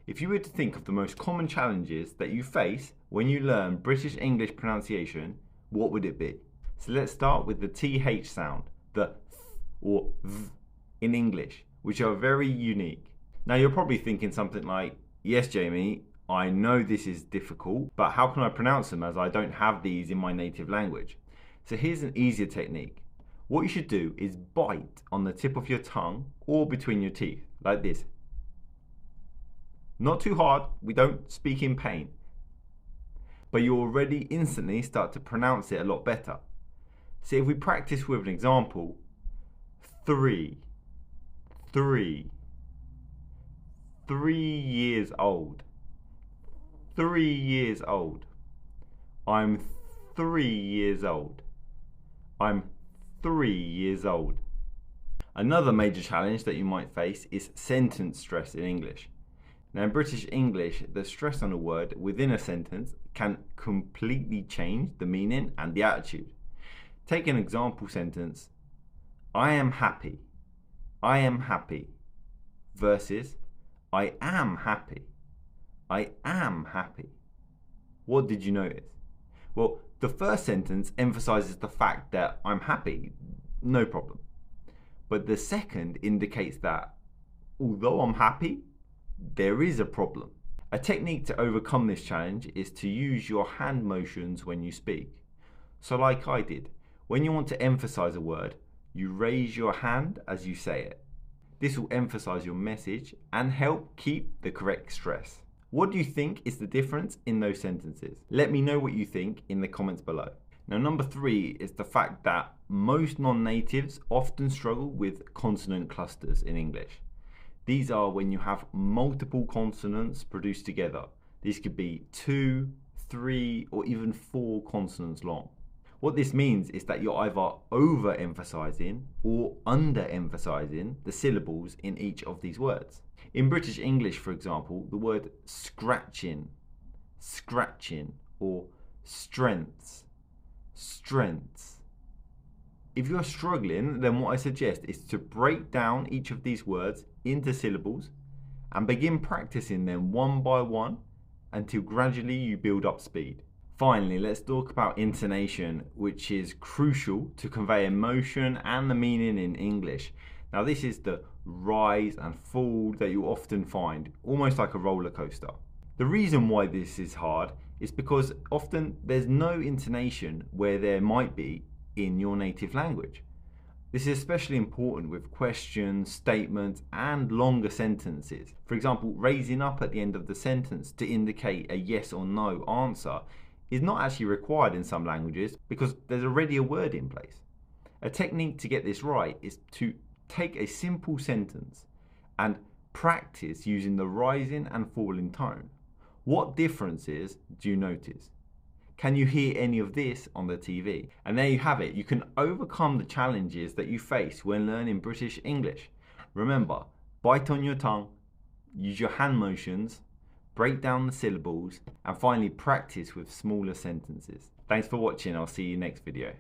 If you were to think of the most common challenges that you face when you learn British English pronunciation, what would it be? So let's start with the TH sound, the th or v in English, which are very unique. Now you're probably thinking something like, yes, Jamie, I know this is difficult, but how can I pronounce them as I don't have these in my native language? So here's an easier technique. What you should do is bite on the tip of your tongue or between your teeth, like this. Not too hard, we don't speak in pain. But you already instantly start to pronounce it a lot better. See, if we practice with an example, 3 years old. 3 years old. I'm 3 years old. I'm 3 years old. Another major challenge that you might face is sentence stress in English. Now in British English, the stress on a word within a sentence can completely change the meaning and the attitude. Take an example sentence, I am happy. I am happy versus I am happy. I am happy. What did you notice? Well, the first sentence emphasizes the fact that I'm happy, no problem. But the second indicates that although I'm happy, there is a problem. A technique to overcome this challenge is to use your hand motions when you speak. So like I did, when you want to emphasize a word, you raise your hand as you say it. This will emphasize your message and help keep the correct stress. What do you think is the difference in those sentences? Let me know what you think in the comments below. Now, number 3 is the fact that most non-natives often struggle with consonant clusters in English. These are when you have multiple consonants produced together. These could be 2, 3, or even 4 consonants long. What this means is that you're either over-emphasizing or under-emphasizing the syllables in each of these words. In British English, for example, the word scratching, scratching, or strengths, strengths. If you're struggling, then what I suggest is to break down each of these words into syllables and begin practicing them one by one until gradually you build up speed. Finally, let's talk about intonation, which is crucial to convey emotion and the meaning in English. Now, this is the rise and fall that you often find, almost like a roller coaster. The reason why this is hard is because often there's no intonation where there might be in your native language. This is especially important with questions, statements, and longer sentences. For example, raising up at the end of the sentence to indicate a yes or no answer is not actually required in some languages because there's already a word in place. A technique to get this right is to take a simple sentence and practice using the rising and falling tone. What differences do you notice? Can you hear any of this on the TV? And there you have it. You can overcome the challenges that you face when learning British English. Remember, bite on your tongue, use your hand motions, break down the syllables, and finally practice with smaller sentences. Thanks for watching. I'll see you next video.